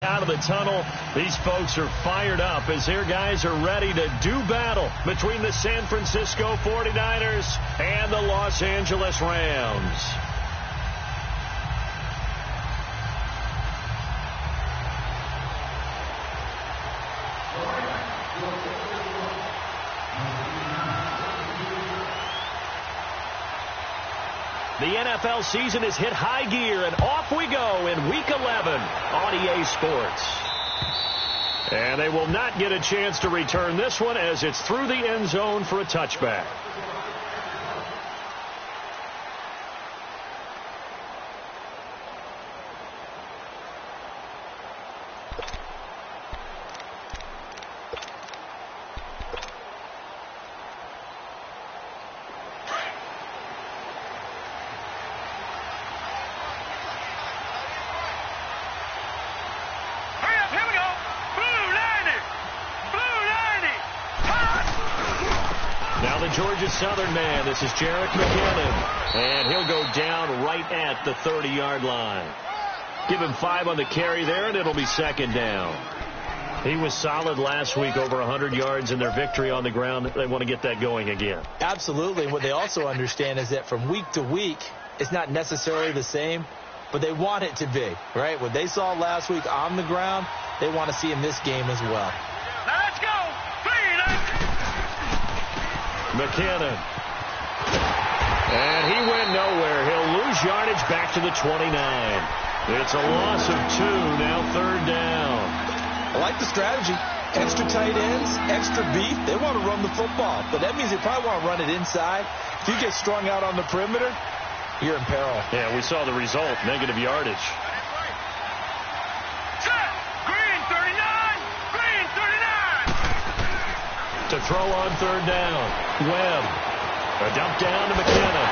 Out of the tunnel, these folks are fired up as their guys are ready to do battle between the San Francisco 49ers and the Los Angeles Rams. The NFL season has hit high gear, and off we go in Week 11 on EA Sports. And they will not get a chance to return this one as it's through the end zone for a touchback. Georgia Southern man, this is Jarek McKinnon, and he'll go down right at the 30-yard line. Give him 5 on the carry there, and it'll be second down. He was solid last week, over 100 yards in their victory on the ground. They want to get that going again. Absolutely. What they also understand is that from week to week, it's not necessarily the same, but they want it to be, right? What they saw last week on the ground, they want to see in this game as well. Now let's go. McKinnon. And he went nowhere. He'll lose yardage back to the 29. It's a loss of 2, now third down. I like the strategy. Extra tight ends, extra beef. They want to run the football, but that means they probably want to run it inside. If you get strung out on the perimeter, you're in peril. Yeah, we saw the result, negative yardage. To throw on third down. Webb. A dump down to McKinnon.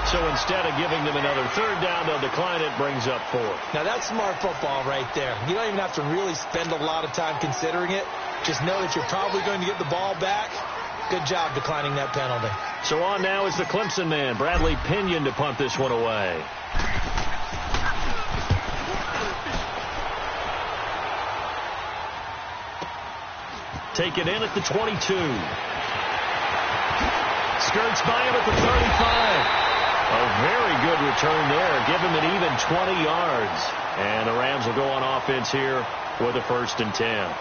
So instead of giving them another third down, they'll decline it, brings up 4. Now that's smart football right there. You don't even have to really spend a lot of time considering it. Just know that you're probably going to get the ball back. Good job declining that penalty. So on now is the Clemson man, Bradley Pinion, to punt this one away. Taken in at the 22. Skirts by him at the 35. A very good return there. Give him an even 20 yards. And the Rams will go on offense here with a 1st and 10.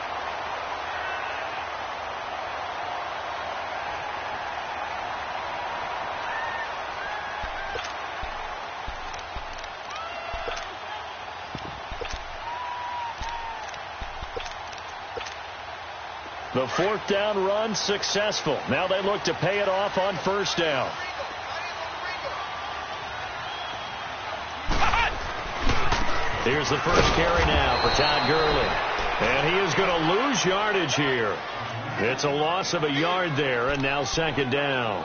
The 4th down run successful. Now they look to pay it off on 1st down. Here's the first carry now for Todd Gurley. And he is going to lose yardage here. It's a loss of a yard there, and now 2nd down.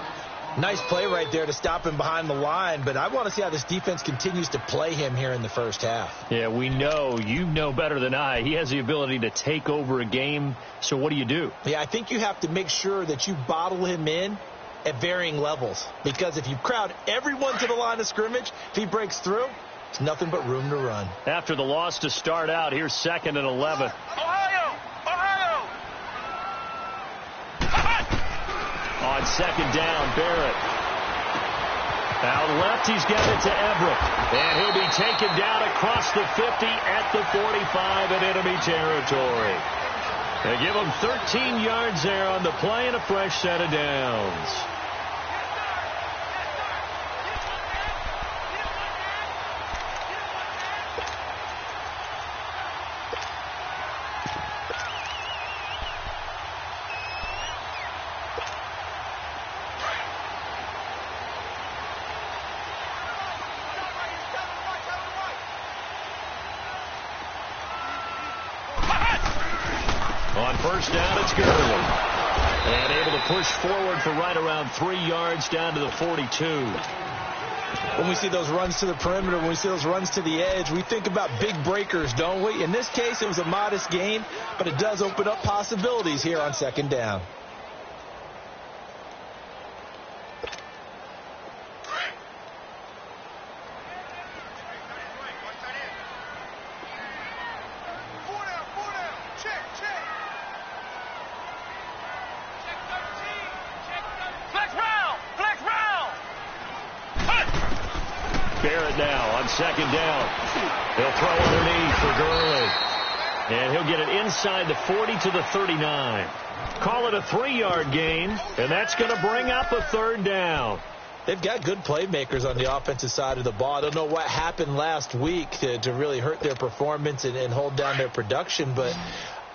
Nice play right there to stop him behind the line, but I want to see how this defense continues to play him here in the first half. Yeah, we know. You know better than I. He has the ability to take over a game, so what do? Yeah, I think you have to make sure that you bottle him in at varying levels, because if you crowd everyone to the line of scrimmage, if he breaks through, it's nothing but room to run. After the loss to start out, here's 2nd and 11. Ohio! On 2nd down, Barrett. Out left, he's got it to Everett. And he'll be taken down across the 50 at the 45 in enemy territory. They give him 13 yards there on the play and a fresh set of downs. On 1st down, it's Gurley. And able to push forward for right around 3 yards down to the 42. When we see those runs to the perimeter, when we see those runs to the edge, we think about big breakers, don't we? In this case, it was a modest gain, but it does open up possibilities here on 2nd down. Barrett now on second down. He'll throw underneath for Gurley. And he'll get it inside the 40 to the 39. Call it a 3-yard gain, and that's going to bring up a third down. They've got good playmakers on the offensive side of the ball. I don't know what happened last week to really hurt their performance and hold down their production, but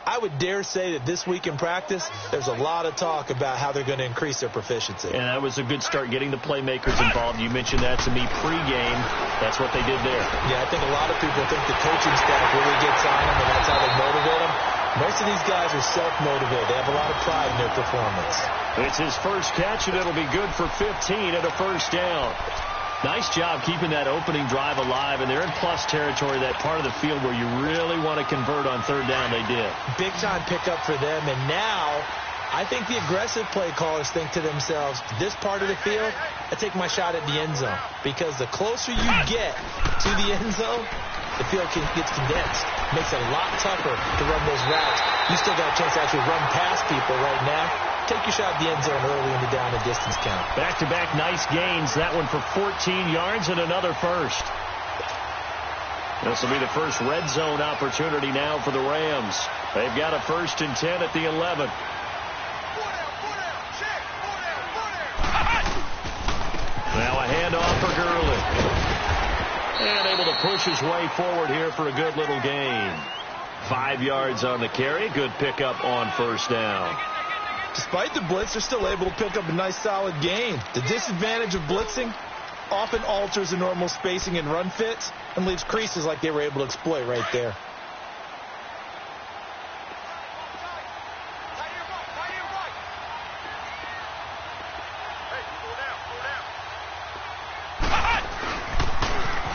I would dare say that this week in practice, there's a lot of talk about how they're going to increase their proficiency. And that was a good start, getting the playmakers involved. You mentioned that to me pregame. That's what they did there. Yeah, I think a lot of people think the coaching staff really gets on them, and that's how they motivate them. Most of these guys are self-motivated. They have a lot of pride in their performance. It's his first catch, and it'll be good for 15 and a first down. Nice job keeping that opening drive alive, and they're in plus territory, that part of the field where you really want to convert on third down. They did. Big-time pickup for them, and now I think the aggressive play callers think to themselves, this part of the field, I take my shot at the end zone, because the closer you get to the end zone, the field gets condensed. Makes it a lot tougher to run those routes. You still got a chance to actually run past people right now. Take your shot at the end zone early in the down and distance count. Back-to-back nice gains. That one for 14 yards and another first. This will be the first red zone opportunity now for the Rams. They've got a 1st and 10 at the 11. Now a handoff for Gurley. And able to push his way forward here for a good little gain. 5 yards on the carry. Good pickup on first down. Despite the blitz, they're still able to pick up a nice solid gain. The disadvantage of blitzing often alters the normal spacing and run fits and leaves creases like they were able to exploit right there.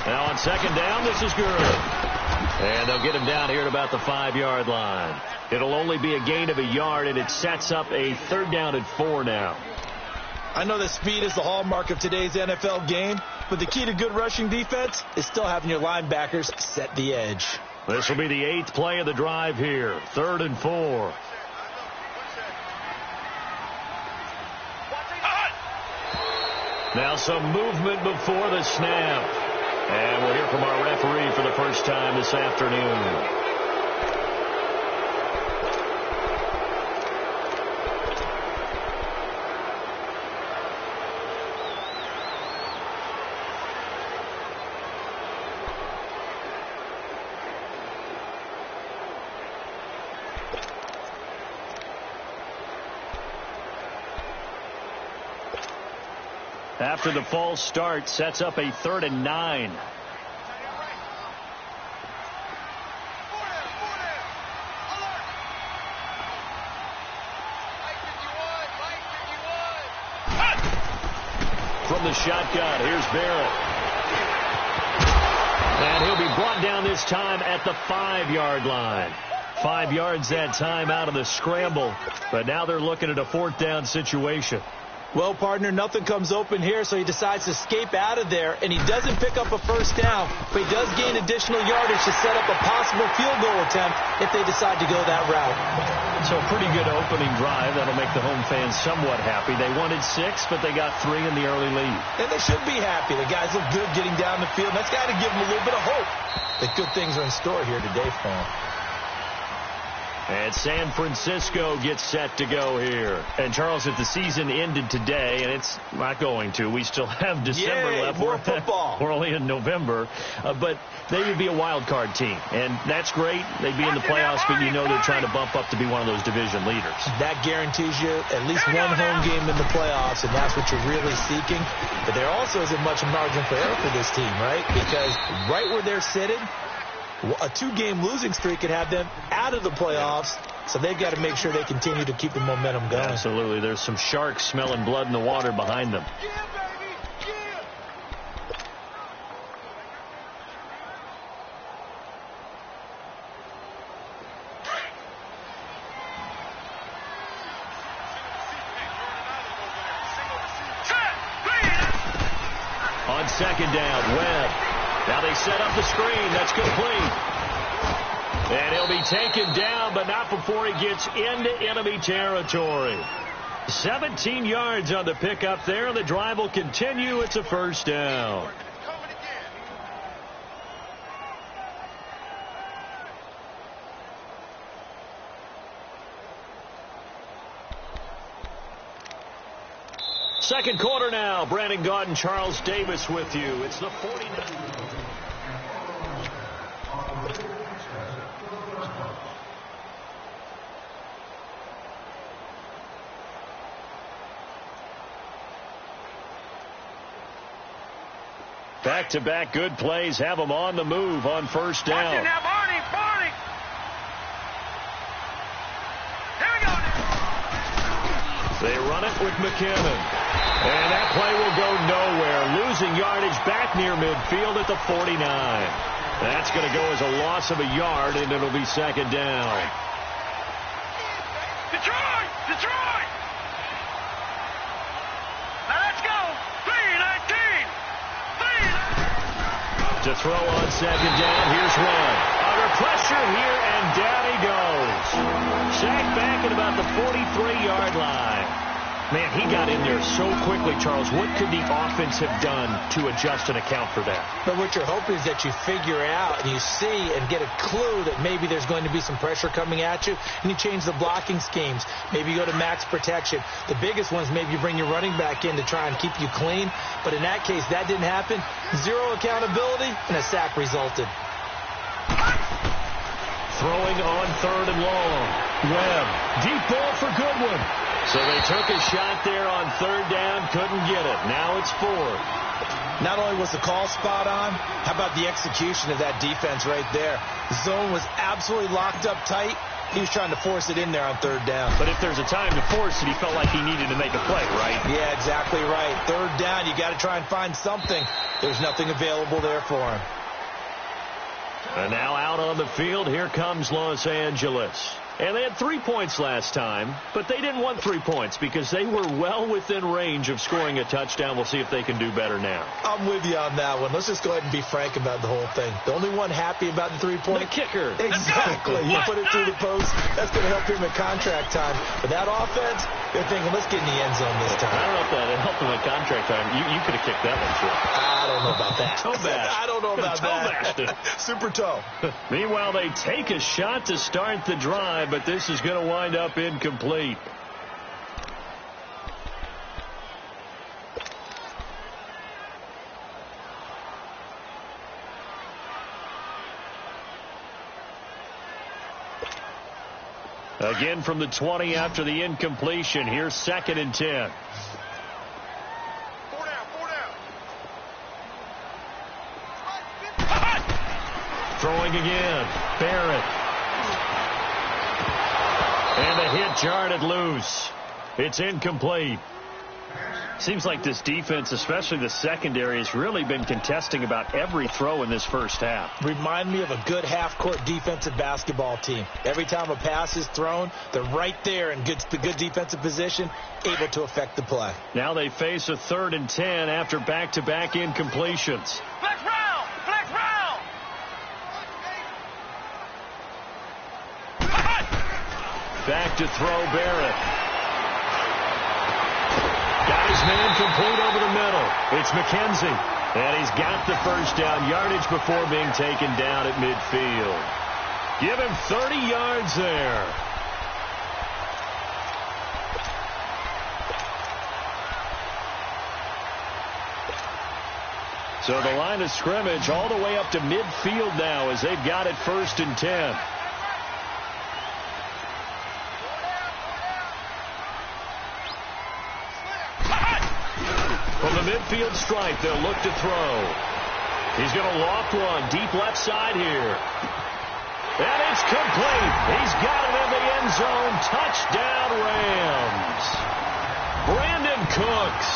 Now on second down, this is Gurley. And they'll get him down here at about the 5-yard line. It'll only be a gain of a yard, and it sets up a 3rd down and 4 now. I know that speed is the hallmark of today's NFL game, but the key to good rushing defense is still having your linebackers set the edge. This will be the 8th play of the drive here. 3rd and 4. Now some movement before the snap. And we'll hear from our referee for the first time this afternoon. After the false start, sets up a 3rd and 9. From the shotgun, here's Barrett. And he'll be brought down this time at the 5-yard line. 5 yards that time out of the scramble. But now they're looking at a 4th down situation. Well, partner, nothing comes open here, so he decides to escape out of there, and he doesn't pick up a first down, but he does gain additional yardage to set up a possible field goal attempt if they decide to go that route. So a pretty good opening drive. That'll make the home fans somewhat happy. They wanted 6, but they got 3 in the early lead. And they should be happy. The guys look good getting down the field. That's got to give them a little bit of hope that good things are in store here today for them. And San Francisco gets set to go here. And, Charles, if the season ended today, and it's not going to, we still have December left. More football. We're only in November. But they would be a wild card team. And that's great. They'd be in the playoffs, but you know they're trying to bump up to be one of those division leaders. That guarantees you at least one home game in the playoffs, and that's what you're really seeking. But there also isn't much margin for error for this team, right? Because right where they're sitting, a 2-game losing streak could have them out of the playoffs, so they've got to make sure they continue to keep the momentum going. Absolutely. There's some sharks smelling blood in the water behind them. On second down, Webb. Now they set up the screen. That's complete. And he'll be taken down, but not before he gets into enemy territory. 17 yards on the pickup there. The drive will continue. It's a first down. Second quarter now. Brandon Gaudin, Charles Davis with you. It's the 49. Back-to-back good plays have them on the move on first down. Watch it now, Barney. Here we go. They run it with McKinnon. And that play will go nowhere. Losing yardage back near midfield at the 49. That's going to go as a loss of a yard, and it'll be second down. Detroit! Now let's go. 3-19. To throw on second down, here's one. Under pressure here, and down he goes. Sacked back at about the 43-yard line. Man, he got in there so quickly, Charles. What could the offense have done to adjust and account for that? But what you're hoping is that you figure out and you see and get a clue that maybe there's going to be some pressure coming at you, and you change the blocking schemes. Maybe you go to max protection. The biggest one is maybe you bring your running back in to try and keep you clean. But in that case, that didn't happen. Zero accountability, and a sack resulted. Throwing on third and long. Webb, deep ball for Goodwin. So they took a shot there on third down, couldn't get it. Now it's fourth. Not only was the call spot on, how about the execution of that defense right there? The zone was absolutely locked up tight. He was trying to force it in there on third down. But if there's a time to force it, he felt like he needed to make a play, right? Yeah, exactly right. Third down, you got to try and find something. There's nothing available there for him. And now out on the field, here comes Los Angeles. And they had 3 points last time, but they didn't want 3 points because they were well within range of scoring a touchdown. We'll see if they can do better now. I'm with you on that one. Let's just go ahead and be frank about the whole thing. The only one happy about the 3-point. The kicker. Exactly. You put it through the post. That's going to help him at contract time. But that offense, they're thinking, let's get in the end zone this time. I don't know if that helped him at contract time. You could have kicked that one, too. I don't know about that. Toe bash. I don't know about that. Super toe. Meanwhile, they take a shot to start the drive, but this is going to wind up incomplete. Again from the 20 after the incompletion. Here's 2nd and 10. Four down. Throwing again. Barrett. And the hit jarred loose. It's incomplete. Seems like this defense, especially the secondary, has really been contesting about every throw in this first half. Remind me of a good half-court defensive basketball team. Every time a pass is thrown, they're right there in good defensive position, able to affect the play. Now they face a 3rd and 10 after back-to-back incompletions. Flex round. Back to throw Barrett. Got his man complete over the middle. It's McKenzie. And he's got the first down yardage before being taken down at midfield. Give him 30 yards there. So the line of scrimmage all the way up to midfield now as they've got it 1st and 10. From the midfield stripe, they'll look to throw. He's going to loft one deep left side here. And it's complete. He's got it in the end zone. Touchdown, Rams. Brandon Cooks,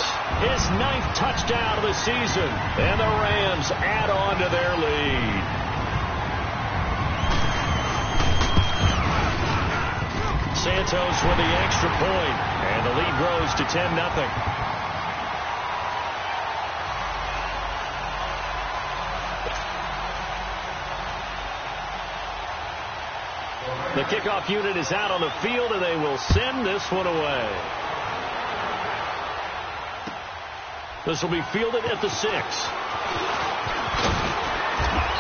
his 9th touchdown of the season. And the Rams add on to their lead. Santos with the extra point. And the lead grows to 10-0. The kickoff unit is out on the field, and they will send this one away. This will be fielded at the 6.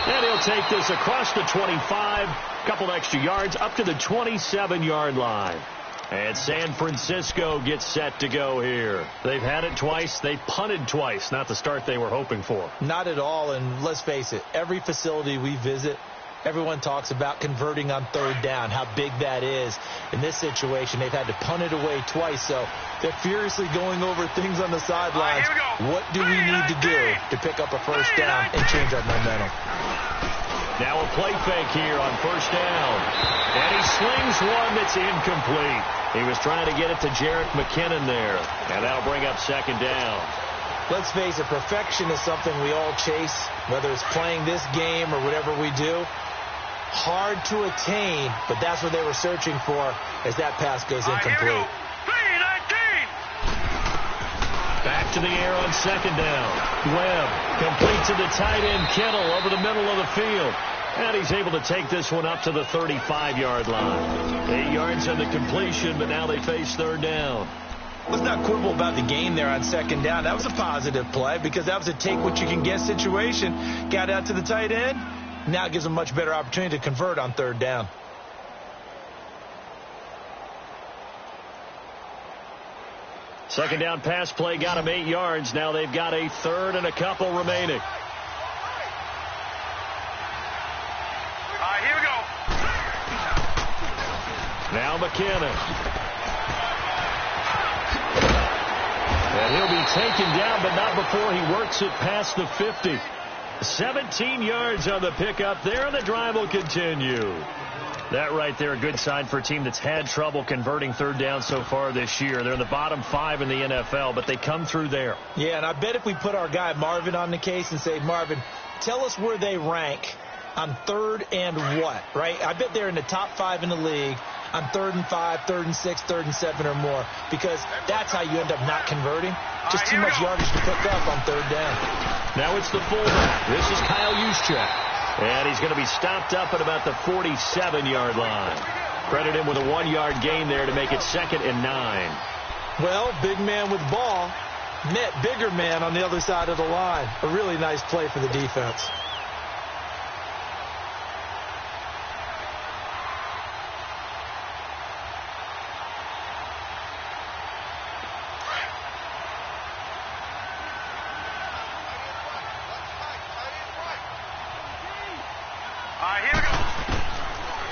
And he'll take this across the 25, a couple extra yards, up to the 27-yard line. And San Francisco gets set to go here. They've had it twice. They punted twice. Not the start they were hoping for. Not at all, and let's face it, every facility we visit, everyone talks about converting on third down, how big that is. In this situation, they've had to punt it away twice, so they're furiously going over things on the sidelines. What do we need to do to pick up a first down and change our momentum? Now a play fake here on first down. And he slings one that's incomplete. He was trying to get it to Jerick McKinnon there. And that'll bring up second down. Let's face it, perfection is something we all chase, whether it's playing this game or whatever we do. Hard to attain, but that's what they were searching for as that pass goes incomplete. Back to the air on second down. Webb complete to the tight end Kittle over the middle of the field. And he's able to take this one up to the 35-yard line. 8 yards on the completion, but now they face third down. Let's not quibble about the gain there on second down. That was a positive play because that was a take-what-you-can-get situation. Got out to the tight end. Now it gives them a much better opportunity to convert on third down. Second down pass play got him 8 yards. Now they've got a third and a couple remaining. Here we go. Now McKinnon. And he'll be taken down, but not before he works it past the 50. 17 yards on the pickup there, and the drive will continue. That right there, a good sign for a team that's had trouble converting third down so far this year. They're in the bottom 5 in the NFL, but they come through there. Yeah, and I bet if we put our guy Marvin on the case and say, Marvin, tell us where they rank on third and what, right? I bet they're in the top 5 in the league on 3rd and 5, 3rd and 6, 3rd and 7 or more, because that's how you end up not converting. Just too much yardage to pick up on third down. Now it's the fullback. This is Kyle Juszczyk. And he's going to be stopped up at about the 47-yard line. Credit him with a 1-yard gain there to make it 2nd and 9. Well, big man with ball met bigger man on the other side of the line. A really nice play for the defense.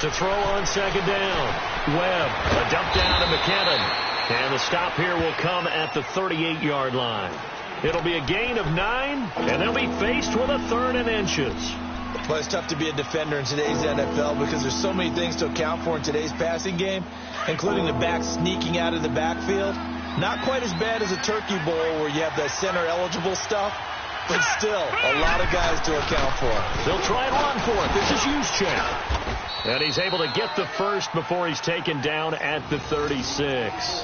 To throw on second down. Webb, a dump down to McKinnon. And the stop here will come at the 38-yard line. It'll be a gain of 9, and they'll be faced with a 3rd and inches. Well, it's tough to be a defender in today's NFL because there's so many things to account for in today's passing game, including the back sneaking out of the backfield. Not quite as bad as a turkey bowl where you have the center-eligible stuff, but still a lot of guys to account for. They'll try and run for it. This is Juszczyk. And he's able to get the first before he's taken down at the 36.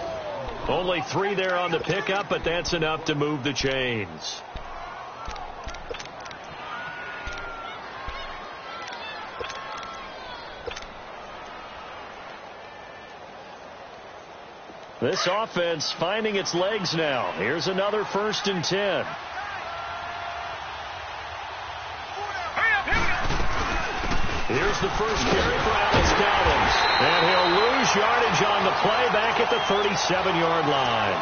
Only 3 there on the pickup, but that's enough to move the chains. This offense finding its legs now. Here's another 1st and 10. Here's the first carry for Alex Collins. And he'll lose yardage on the play back at the 37-yard line.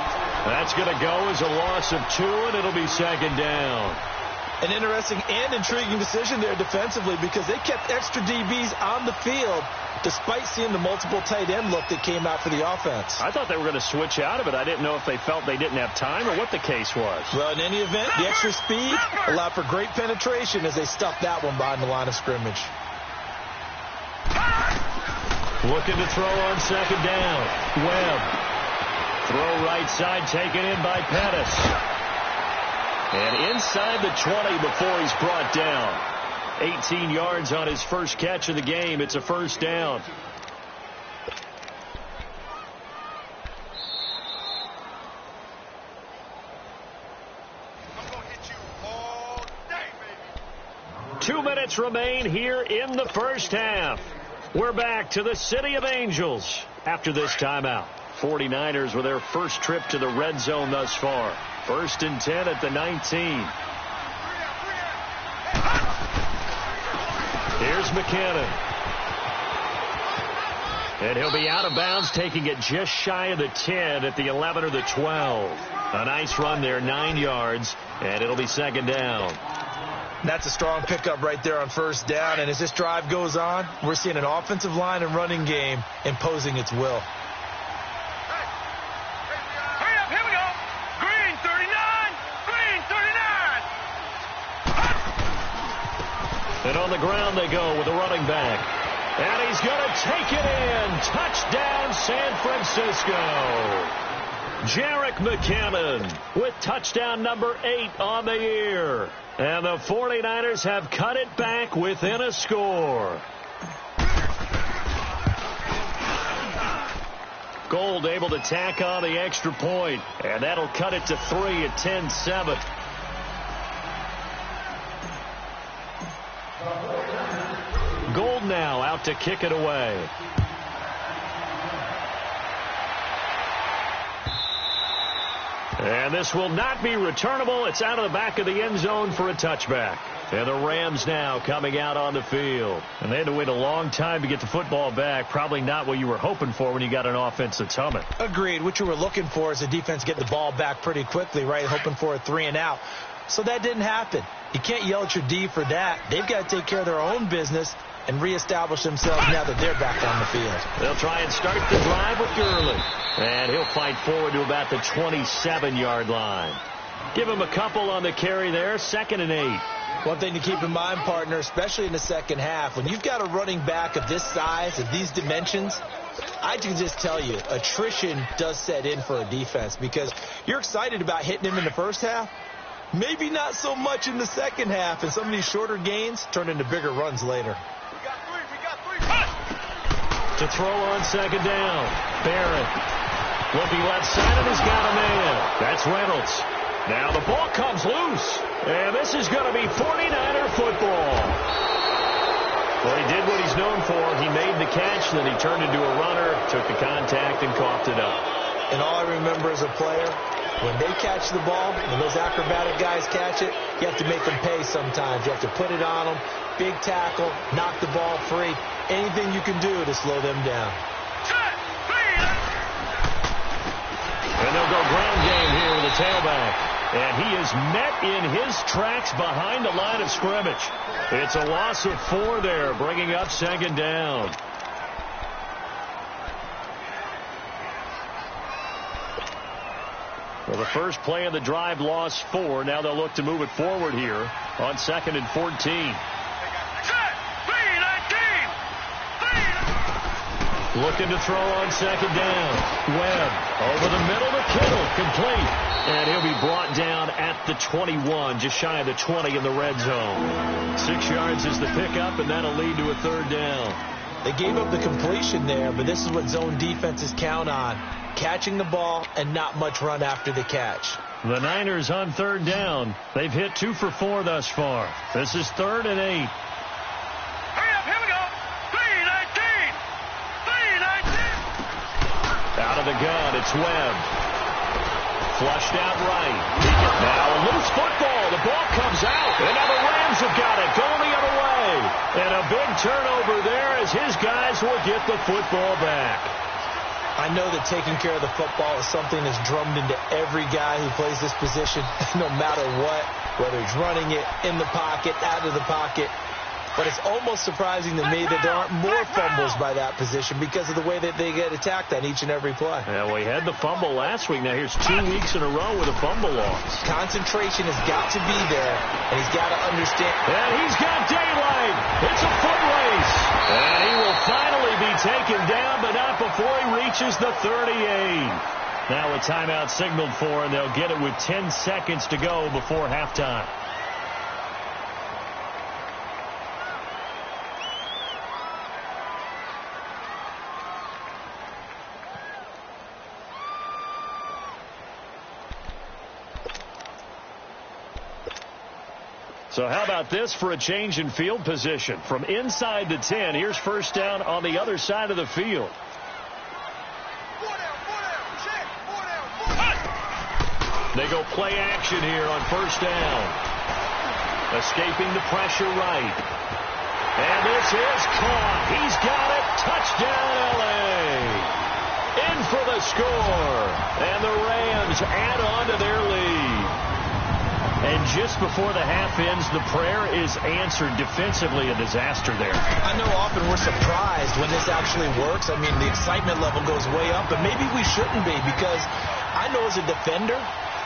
That's going to go as a loss of 2, and it'll be 2nd down. An interesting and intriguing decision there defensively because they kept extra DBs on the field despite seeing the multiple tight end look that came out for the offense. I thought they were going to switch out of it. I didn't know if they felt they didn't have time or what the case was. Well, in any event, the extra speed allowed for great penetration as they stuffed that one behind the line of scrimmage. Looking to throw on second down. Webb. Throw right side taken in by Pettis. And inside the 20 before he's brought down. 18 yards on his first catch of the game. It's a 1st down. I'm going to hit you all day, baby. 2 minutes remain here in the first half. We're back to the City of Angels after this timeout. 49ers with their first trip to the red zone thus far. 1st and 10 at the 19. Here's McKinnon. And he'll be out of bounds, taking it just shy of the 10 at the 11 or the 12. A nice run there, 9 yards, and it'll be second down. That's a strong pickup right there on first down. And as this drive goes on, we're seeing an offensive line and running game imposing its will. Hurry up, here we go. Green 39, green 39. And on the ground they go with a running back. And he's going to take it in. Touchdown, San Francisco. Jerick McKinnon with touchdown number 8 on the year. And the 49ers have cut it back within a score. Gold able to tack on the extra point, and that'll cut it to 3 at 10-7. Gold now out to kick it away. And this will not be returnable. It's out of the back of the end zone for a touchback. And the Rams now coming out on the field. And they had to wait a long time to get the football back. Probably not what you were hoping for when you got an offense that's humming. Agreed. What you were looking for is the defense get the ball back pretty quickly, right? Hoping for a 3 and out. So that didn't happen. You can't yell at your D for that. They've got to take care of their own business and reestablish themselves now that they're back on the field. They'll try and start the drive with Gurley. And he'll fight forward to about the 27-yard line. Give him a couple on the carry there, 2nd and 8. One thing to keep in mind, partner, especially in the second half, when you've got a running back of this size, of these dimensions, I can just tell you, attrition does set in for a defense because you're excited about hitting him in the first half. Maybe not so much in the second half, and some of these shorter gains turn into bigger runs later. We got three. To throw on second down, Barrett. Looking left side, and he's got a man. That's Reynolds. Now the ball comes loose, and this is going to be 49er football. Well, he did what he's known for. He made the catch, then he turned into a runner, took the contact, and coughed it up. And all I remember as a player, when they catch the ball, when those acrobatic guys catch it, you have to make them pay sometimes. You have to put it on them, big tackle, knock the ball free, anything you can do to slow them down. And they'll go ground game here with a tailback. And he is met in his tracks behind the line of scrimmage. It's a loss of 4 there, bringing up second down. Well, the first play of the drive lost 4. Now they'll look to move it forward here on 2nd and 14. Looking to throw on second down. Webb over the middle to Kittle. Complete. And he'll be brought down at the 21, just shy of the 20 in the red zone. 6 yards is the pickup, and that'll lead to a 3rd down. They gave up the completion there, but this is what zone defenses count on. Catching the ball and not much run after the catch. The Niners on 3rd down. They've hit 2 for 4 thus far. This is 3rd and 8. Out of the gun, it's Webb. Flushed out right. Now a loose football. The ball comes out. And now the Rams have got it. Going the other way. And a big turnover there as his guys will get the football back. I know that taking care of the football is something that's drummed into every guy who plays this position, no matter what, whether he's running it, in the pocket, out of the pocket. But it's almost surprising to me that there aren't more fumbles by that position because of the way that they get attacked on each and every play. Yeah, we had the fumble last week. Now here's 2 weeks in a row with a fumble loss. Concentration has got to be there, and he's got to understand. And he's got daylight. It's a foot race. And he will finally be taken down, but not before he reaches the 38. Now a timeout signaled for, and they'll get it with 10 seconds to go before halftime. So how about this for a change in field position? From inside the 10, here's first down on the other side of the field. They go play action here on first down. Escaping the pressure right. And this is caught. He's got it. Touchdown, L.A. In for the score. And the Rams add on to their lead. And just before the half ends, the prayer is answered. Defensively, a disaster there. I know often we're surprised when this actually works. I mean, the excitement level goes way up, but maybe we shouldn't be, because I know as a defender,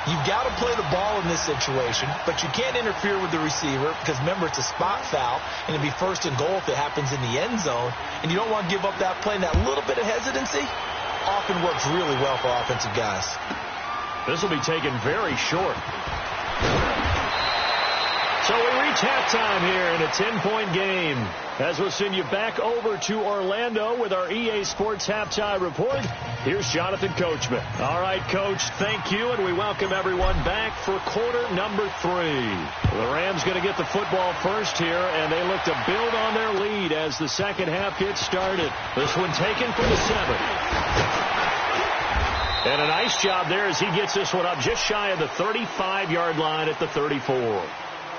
you've got to play the ball in this situation, but you can't interfere with the receiver because, remember, it's a spot foul, and it'd be first and goal if it happens in the end zone, and you don't want to give up that play. And that little bit of hesitancy often works really well for offensive guys. This will be taken very short. So we reach halftime here in a 10-point game. As we'll send you back over to Orlando with our EA Sports Halftime Report, here's Jonathan Coachman. All right, Coach, thank you, and we welcome everyone back for quarter number 3. The Rams going to get the football first here, and they look to build on their lead as the second half gets started. This one taken from the 7. And a nice job there as he gets this one up just shy of the 35-yard line at the 34.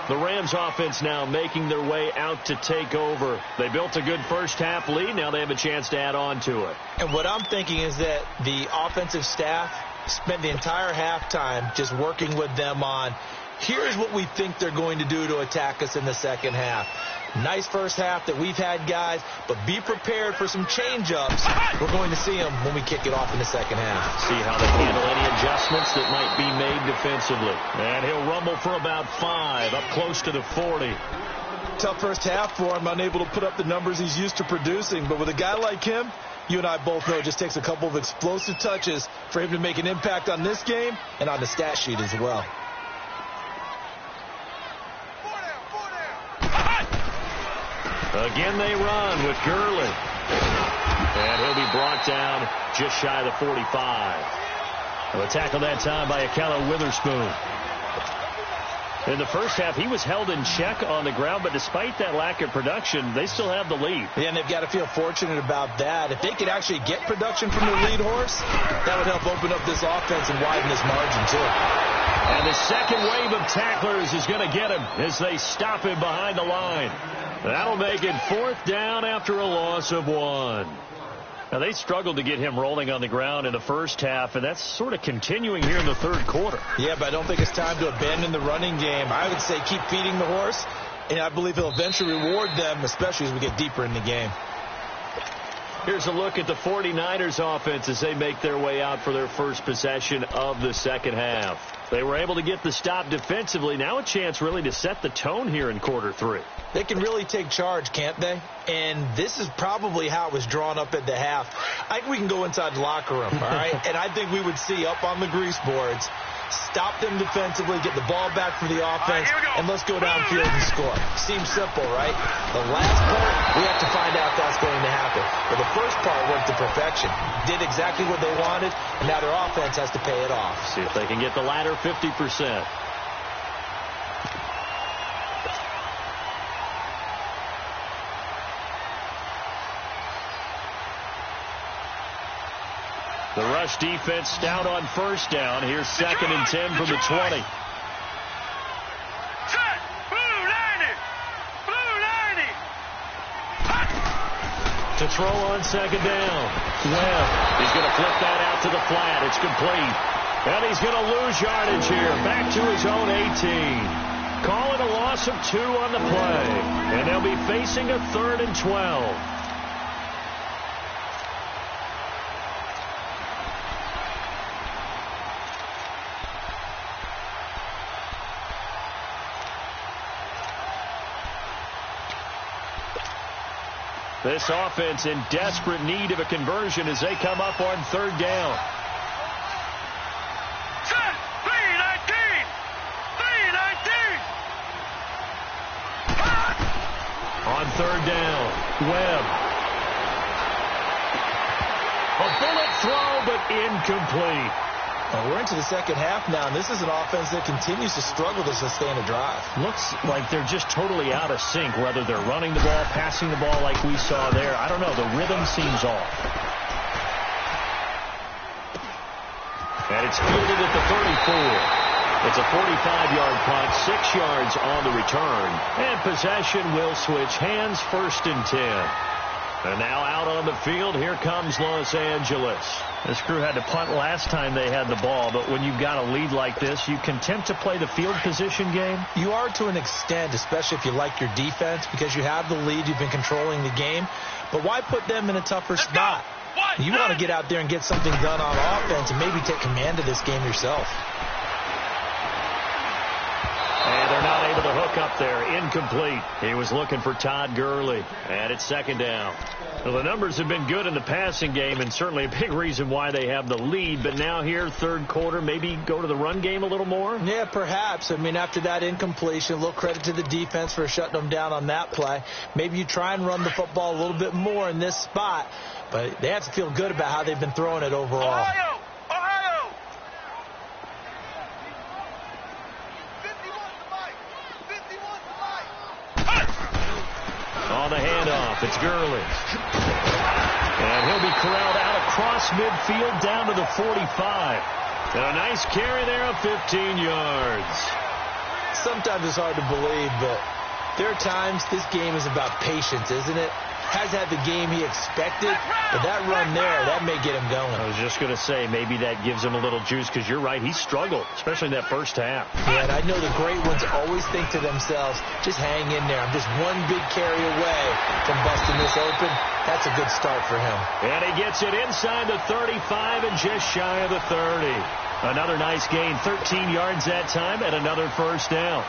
The Rams offense now making their way out to take over. They built a good first half lead. Now they have a chance to add on to it. And what I'm thinking is that the offensive staff spent the entire halftime just working with them on, here's what we think they're going to do to attack us in the second half. Nice first half that we've had, guys, but be prepared for some change-ups. We're going to see them when we kick it off in the second half. See how they handle any adjustments that might be made defensively. And he'll rumble for about 5, up close to the 40. Tough first half for him, unable to put up the numbers he's used to producing. But with a guy like him, you and I both know it just takes a couple of explosive touches for him to make an impact on this game and on the stat sheet as well. Again, they run with Gurley. And he'll be brought down just shy of the 45. A tackle that time by Akello Witherspoon. In the first half, he was held in check on the ground, but despite that lack of production, they still have the lead. Yeah, and they've got to feel fortunate about that. If they could actually get production from their lead horse, that would help open up this offense and widen this margin, too. And the second wave of tacklers is going to get him as they stop him behind the line. That'll make it 4th down after a loss of 1. Now, they struggled to get him rolling on the ground in the first half, and that's sort of continuing here in the third quarter. Yeah, but I don't think it's time to abandon the running game. I would say keep feeding the horse, and I believe he'll eventually reward them, especially as we get deeper in the game. Here's a look at the 49ers offense as they make their way out for their first possession of the second half. They were able to get the stop defensively. Now a chance really to set the tone here in quarter 3. They can really take charge, can't they? And this is probably how it was drawn up at the half. I think we can go inside the locker room, all right? And I think we would see up on the grease boards, stop them defensively, get the ball back for the offense, and let's go downfield and score. Seems simple, right? The last part, we have to find out if that's going to happen. But the first part worked to perfection. Did exactly what they wanted, and now their offense has to pay it off. See if they can get the latter 50%. The rush defense stout on first down. Here's 2nd and 10 from the 20. To throw on 2nd down. Webb, he's going to flip that out to the flat. It's complete. And he's going to lose yardage here. Back to his own 18. Call it a loss of 2 on the play. And they'll be facing a 3rd and 12. This offense in desperate need of a conversion as they come up on 3rd down. On 3rd down, Webb. A bullet throw, but incomplete. Well, we're into the second half now, and this is an offense that continues to struggle to sustain a drive. Looks like they're just totally out of sync, whether they're running the ball, passing the ball like we saw there. I don't know. The rhythm seems off. And it's fielded at the 34. It's a 45-yard punt, 6 yards on the return. And possession will switch hands, 1st and 10. And now out on the field, here comes Los Angeles. This crew had to punt last time they had the ball, but when you've got a lead like this, you can tempt to play the field position game. You are to an extent, especially if you like your defense, because you have the lead, you've been controlling the game. But why put them in a tougher spot? You want to get out there and get something done on offense and maybe take command of this game yourself. And they're not able to hook up there. Incomplete. He was looking for Todd Gurley. And it's 2nd down. Well, the numbers have been good in the passing game, and certainly a big reason why they have the lead. But now here, 3rd quarter, maybe go to the run game a little more? Yeah, perhaps. I mean, after that incompletion, a little credit to the defense for shutting them down on that play. Maybe you try and run the football a little bit more in this spot. But they have to feel good about how they've been throwing it overall. Ohio! On the handoff, it's Gurley. And he'll be corralled out across midfield down to the 45. And a nice carry there of 15 yards. Sometimes it's hard to believe, but there are times this game is about patience, isn't it? Has had the game he expected, but that run there, that may get him going. I was just going to say, maybe that gives him a little juice, because you're right, he struggled, especially in that first half. Yeah, and I know the great ones always think to themselves, just hang in there. I'm just one big carry away from busting this open. That's a good start for him. And he gets it inside the 35 and just shy of the 30. Another nice gain, 13 yards that time, and another 1st down.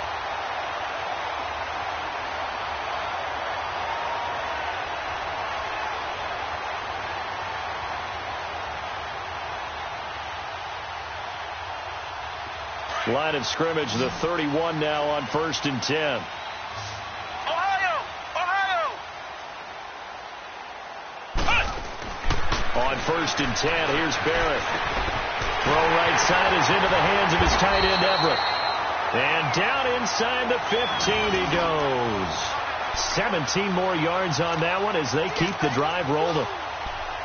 Line of scrimmage, the 31 now on 1st and 10. Ohio! On 1st and 10, here's Barrett. Throw right side is into the hands of his tight end, Everett. And down inside the 15 he goes. 17 more yards on that one as they keep the drive rolling.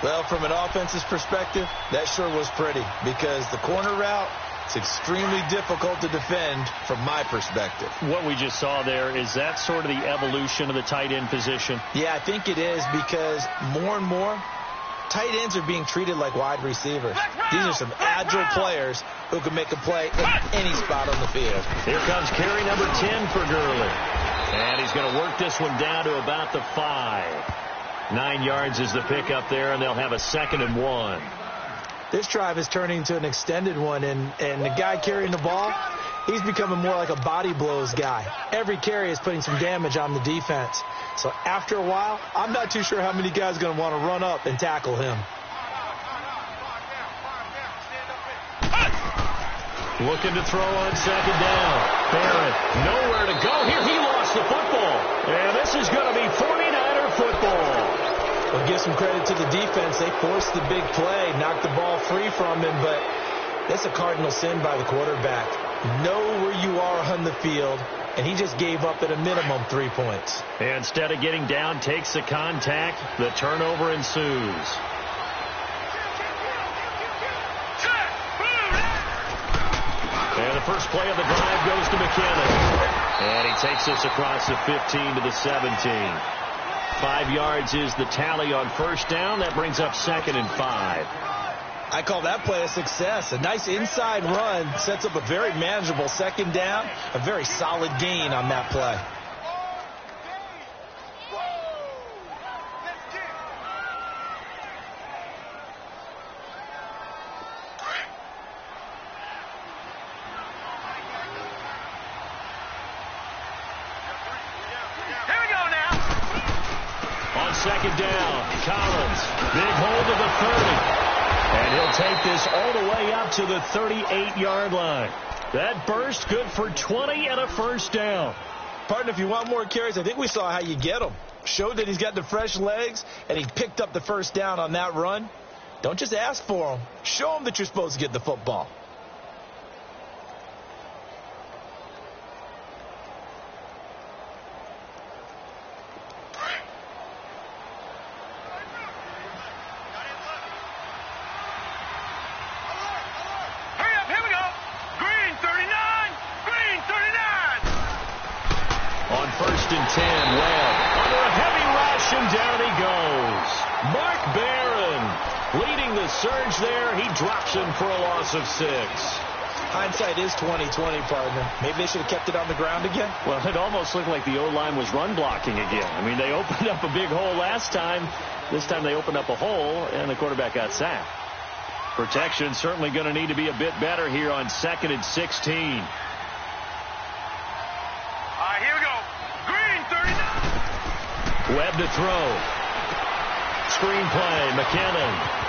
Well, from an offensive perspective, that sure was pretty, because the corner route, it's extremely difficult to defend from my perspective. What we just saw there, is that sort of the evolution of the tight end position? Yeah, I think it is, because more and more, tight ends are being treated like wide receivers. These are some agile players who can make a play in any spot on the field. Here comes carry number 10 for Gurley. And he's going to work this one down to about the 5. 9 yards is the pickup there, and they'll have a 2nd and 1. This drive is turning into an extended one, and the guy carrying the ball, he's becoming more like a body blows guy. Every carry is putting some damage on the defense. So after a while, I'm not too sure how many guys are going to want to run up and tackle him. Looking to throw on 2nd down. Barrett, nowhere to go. Here, he lost the football. And this is going to be 49er football. Well, give some credit to the defense. They forced the big play, knocked the ball free from him, but that's a cardinal sin by the quarterback. Know where you are on the field, and he just gave up at a minimum 3 points. And instead of getting down, takes the contact. The turnover ensues. And the first play of the drive goes to McKinnon. And he takes us across the 15 to the 17. 5 yards is the tally on 1st down. That brings up 2nd and 5. I call that play a success. A nice inside run sets up a very manageable 2nd down. A very solid gain on that play. Here we go now. On 2nd down, Collins. Big hold of the 30. And he'll take this all the way up to the 38-yard line. That burst good for 20 and a 1st down. Partner, if you want more carries, I think we saw how you get him. Showed that he's got the fresh legs, and he picked up the 1st down on that run. Don't just ask for him. Show him that you're supposed to get the football. Hurry up, here we go. Green, 39. first and 10. Webb under a heavy rush, and down he goes. Mark Barron leading the surge there. He drops him for a loss of 6. Hindsight is 20/20, partner. Maybe they should have kept it on the ground again. Well, it almost looked like the O-line was run blocking again. I mean, they opened up a big hole last time. This time they opened up a hole, and the quarterback got sacked. Protection certainly going to need to be a bit better here on 2nd and 16. All right, here we go. Green, 39. Webb to throw. Screen play, McKinnon.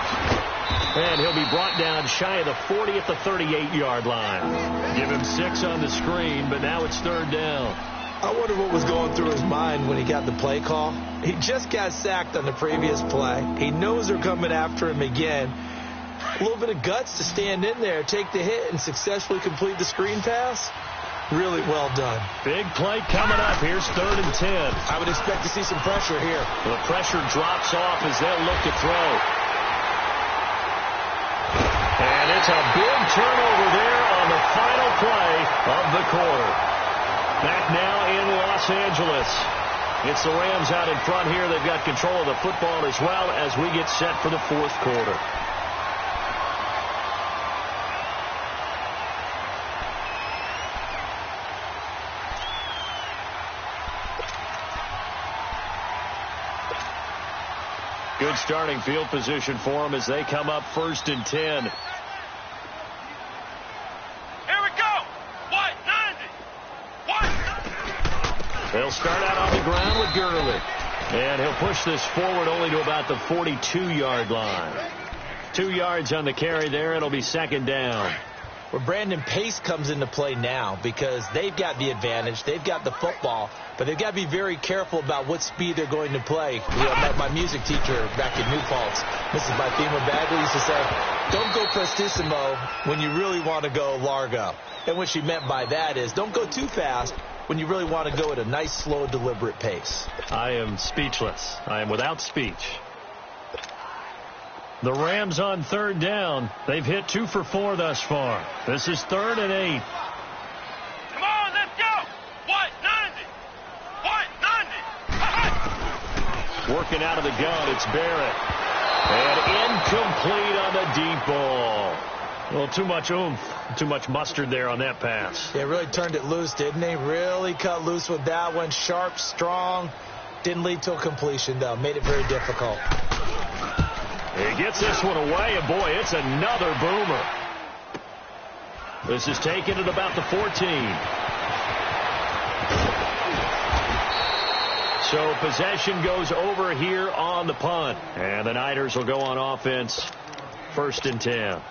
And he'll be brought down shy of the 40 at the 38-yard line. Give him 6 on the screen, but now it's 3rd down. I wonder what was going through his mind when he got the play call. He just got sacked on the previous play. He knows they're coming after him again. A little bit of guts to stand in there, take the hit, and successfully complete the screen pass. Really well done. Big play coming up. Here's 3rd and 10. I would expect to see some pressure here. The pressure drops off as they'll look to throw. And it's a big turnover there on the final play of the quarter. Back now in Los Angeles. It's the Rams out in front here. They've got control of the football as well as we get set for the 4th quarter. Good starting field position for them as they come up 1st and 10. They'll start out on the ground with Gurley. And he'll push this forward only to about the 42-yard line. 2 yards on the carry there. It'll be 2nd down. Well, Brandon, pace comes into play now because they've got the advantage. They've got the football, but they've got to be very careful about what speed they're going to play. My music teacher back in New Paltz, Mrs. Bythema Bagley, used to say, don't go prestissimo when you really want to go largo. And what she meant by that is don't go too fast when you really want to go at a nice, slow, deliberate pace. I am speechless. I am without speech. The Rams on 3rd down. They've hit 2 for 4 thus far. This is 3rd and 8. Come on, let's go. 190. 190. Working out of the gun, it's Barrett. And incomplete on the deep ball. Well, too much oomph, too much mustard there on that pass. They really turned it loose, didn't they? Really cut loose with that one. Sharp, strong. Didn't lead to a completion, though. Made it very difficult. He gets this one away, and boy, it's another boomer. This is taken at about the 14. So possession goes over here on the punt. And the Niners will go on offense, 1st and 10.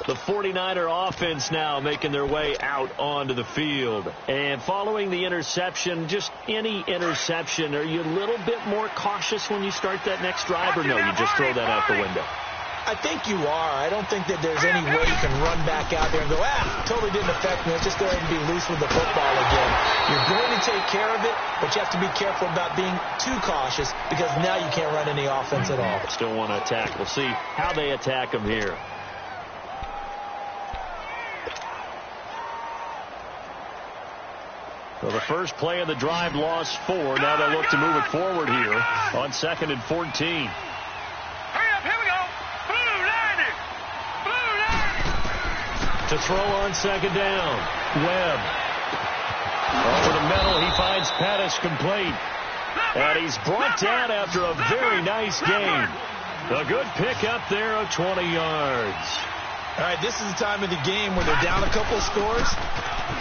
The 49er offense now making their way out onto the field. And following the interception, just any interception, are you a little bit more cautious when you start that next drive, or no, you just throw that out the window? I think you are. I don't think that there's any way you can run back out there and go, totally didn't affect me. Let's just go ahead and be loose with the football again. You're going to take care of it, but you have to be careful about being too cautious because now you can't run any offense at all. Still want to attack. We'll see how they attack them here. So the first play of the drive lost 4. Now they look to move it forward here on 2nd and 14. Hurry up, here we go. Blue 90. Blue 90. To throw on 2nd down. Webb. Over the middle, he finds Pettis complete. And he's brought down after a very nice game. A good pickup there of 20 yards. All right, this is the time of the game where they're down a couple of scores,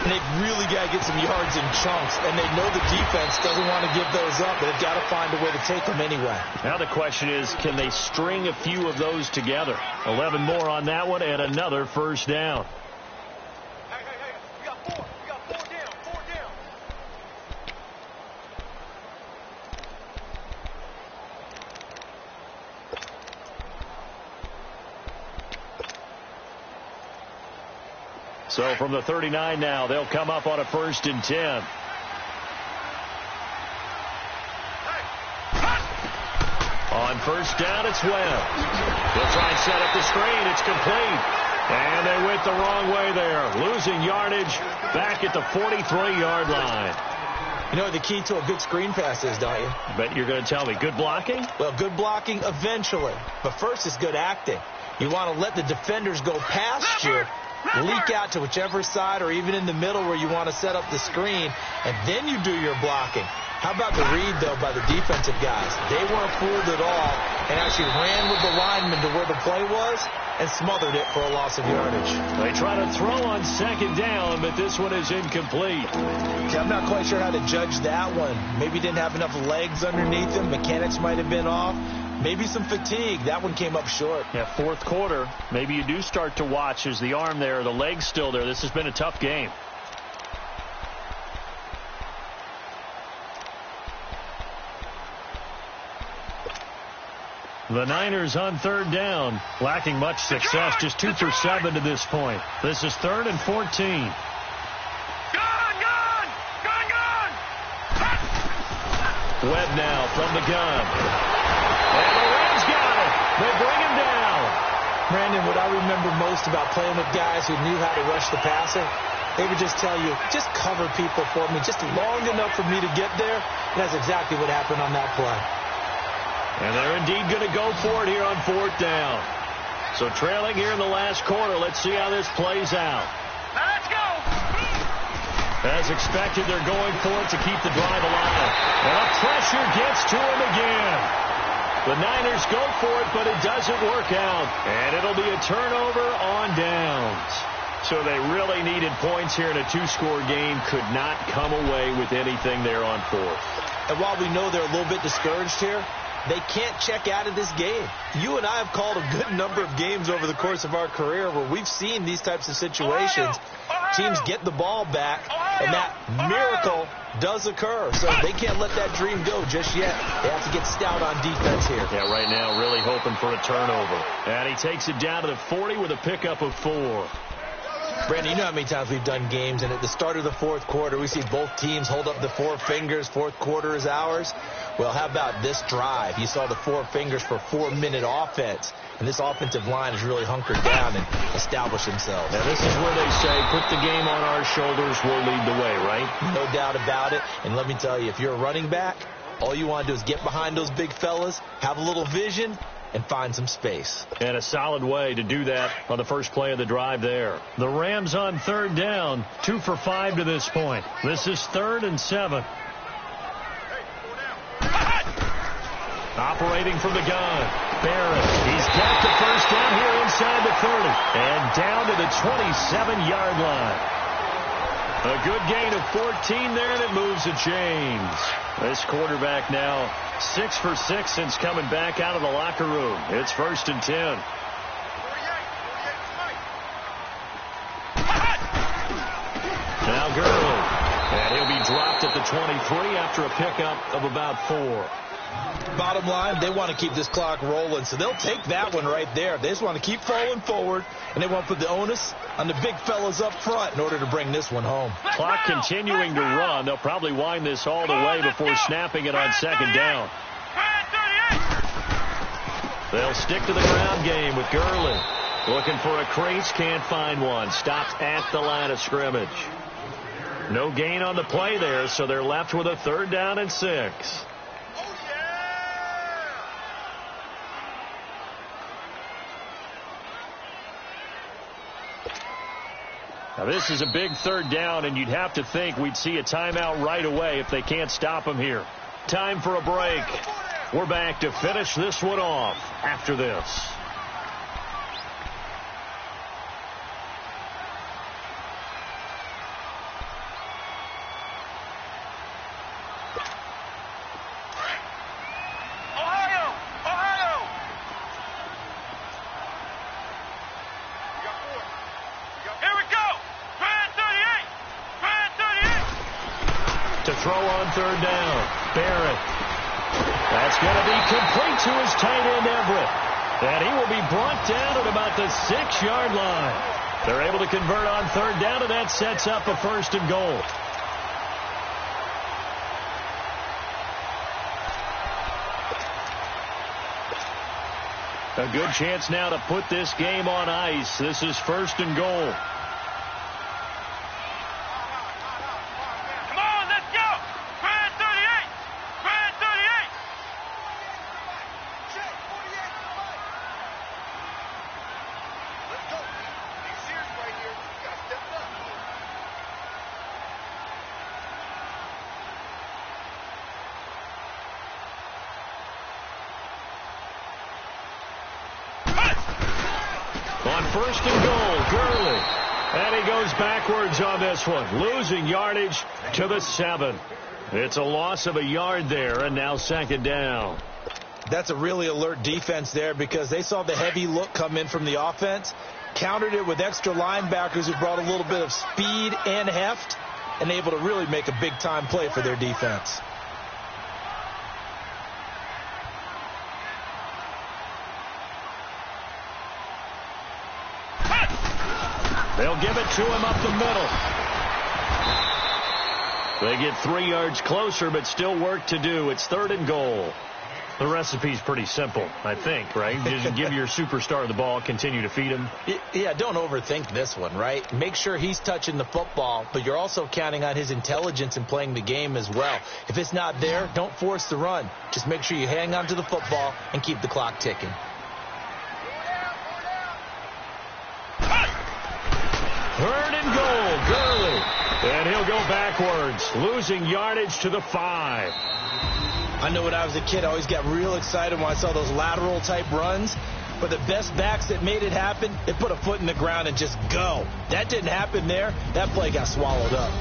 and they've really got to get some yards in chunks, and they know the defense doesn't want to give those up, but they've got to find a way to take them anyway. Now the question is, can they string a few of those together? 11 more on that one, and another 1st down. Hey, we got 4. We got 4 down. 4 down. So from the 39 now, they'll come up on a 1st and 10. On 1st down, it's Webb. He'll try and set up the screen. It's complete. And they went the wrong way there. Losing yardage back at the 43-yard line. You know what the key to a good screen pass is, don't you? Bet you're going to tell me. Good blocking? Well, good blocking eventually. But first is good acting. You want to let the defenders go past you, leak out to whichever side or even in the middle where you want to set up the screen, and then you do your blocking. How about the read, though, by the defensive guys? They weren't fooled at all and actually ran with the lineman to where the play was and smothered it for a loss of yardage. They try to throw on second down, but this one is incomplete. See, I'm not quite sure how to judge that one. Maybe didn't have enough legs underneath him. Mechanics might have been off. Maybe some fatigue. That one came up short. Yeah, fourth quarter. Maybe you do start to watch as the arm there, the leg's still there. This has been a tough game. The Niners on third down, lacking much success, just 2 for 7 to this point. This is 3rd and 14. Webb now from the gun. And the Rams got it. They bring him down. Brandon, what I remember most about playing with guys who knew how to rush the passer, they would just tell you, just cover people for me, just long enough for me to get there. And that's exactly what happened on that play. And they're indeed going to go for it here on 4th down. So trailing here in the last quarter. Let's see how this plays out. Let's go. As expected, they're going for it to keep the drive alive. And pressure gets to him again. The Niners go for it, but it doesn't work out. And it'll be a turnover on downs. So they really needed points here in a 2-score game. Could not come away with anything there on 4th. And while we know they're a little bit discouraged here, they can't check out of this game. You and I have called a good number of games over the course of our career where we've seen these types of situations. Teams get the ball back, and that miracle does occur. So they can't let that dream go just yet. They have to get stout on defense here. Yeah, right now really hoping for a turnover. And he takes it down to the 40 with a pickup of 4. Brandon, you know how many times we've done games, and at the start of the fourth quarter, we see both teams hold up the 4 fingers, fourth quarter is ours. Well, how about this drive? You saw the 4 fingers for 4-minute offense, and this offensive line has really hunkered down and established themselves. Now, this is where they say, put the game on our shoulders, we'll lead the way, right? No doubt about it, and let me tell you, if you're a running back, all you want to do is get behind those big fellas, have a little vision, and find some space. And a solid way to do that on the first play of the drive there. The Rams on 3rd down, 2 for 5 to this point. This is 3rd and 7. Operating from the gun, Barrett. He's got the first down here inside the 30 and down to the 27-yard line. A good gain of 14 there, and it moves the chains. This quarterback now 6 for 6 since coming back out of the locker room. It's 1st and 10. Now Gurley. And he'll be dropped at the 23 after a pickup of about 4. Bottom line, they want to keep this clock rolling, so they'll take that one right there. They just want to keep falling forward, and they want to put the onus on the big fellas up front in order to bring this one home. Clock continuing to run. They'll probably wind this all the way before snapping it on 2nd down. They'll stick to the ground game with Gurley. Looking for a crease, can't find one. Stopped at the line of scrimmage. No gain on the play there, so they're left with a 3rd down and 6. Now, this is a big 3rd down, and you'd have to think we'd see a timeout right away if they can't stop him here. Time for a break. We're back to finish this one off after this. Throw on 3rd down. Barrett. That's going to be complete to his tight end, Everett. And he will be brought down at about the 6-yard line. They're able to convert on 3rd down, and that sets up a 1st and goal. A good chance now to put this game on ice. This is 1st and goal. Come on, let's go! First and goal, Gurley. And he goes backwards on this one, losing yardage to the 7. It's a loss of a yard there, and now second down. That's a really alert defense there because they saw the heavy look come in from the offense, countered it with extra linebackers who brought a little bit of speed and heft, and able to really make a big-time play for their defense. They'll give it to him up the middle. They get 3 yards closer, but still work to do. It's third and goal. The recipe's pretty simple, I think, right? Just give your superstar the ball, continue to feed him. Yeah, don't overthink this one, right? Make sure he's touching the football, but you're also counting on his intelligence in playing the game as well. If it's not there, don't force the run. Just make sure you hang on to the football and keep the clock ticking. Third and goal, Gurley. And he'll go backwards, losing yardage to the 5. I know when I was a kid, I always got real excited when I saw those lateral-type runs. But the best backs that made it happen, they put a foot in the ground and just go. That didn't happen there. That play got swallowed up.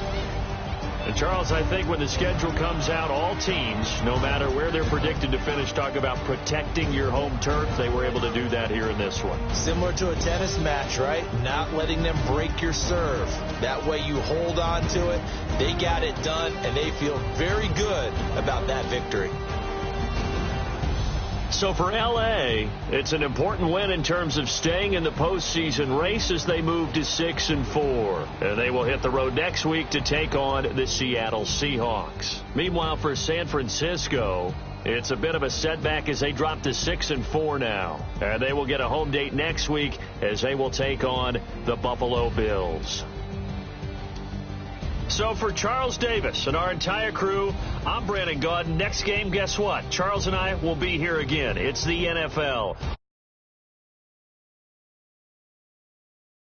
And Charles, I think when the schedule comes out, all teams, no matter where they're predicted to finish, talk about protecting your home turf. They were able to do that here in this one. Similar to a tennis match, right? Not letting them break your serve. That way you hold on to it. They got it done, and they feel very good about that victory. So for L.A., it's an important win in terms of staying in the postseason race as they move to 6-4. And they will hit the road next week to take on the Seattle Seahawks. Meanwhile, for San Francisco, it's a bit of a setback as they drop to 6-4 now. And they will get a home date next week as they will take on the Buffalo Bills. So for Charles Davis and our entire crew, I'm Brandon Gaudin. Next game, guess what? Charles and I will be here again. It's the NFL.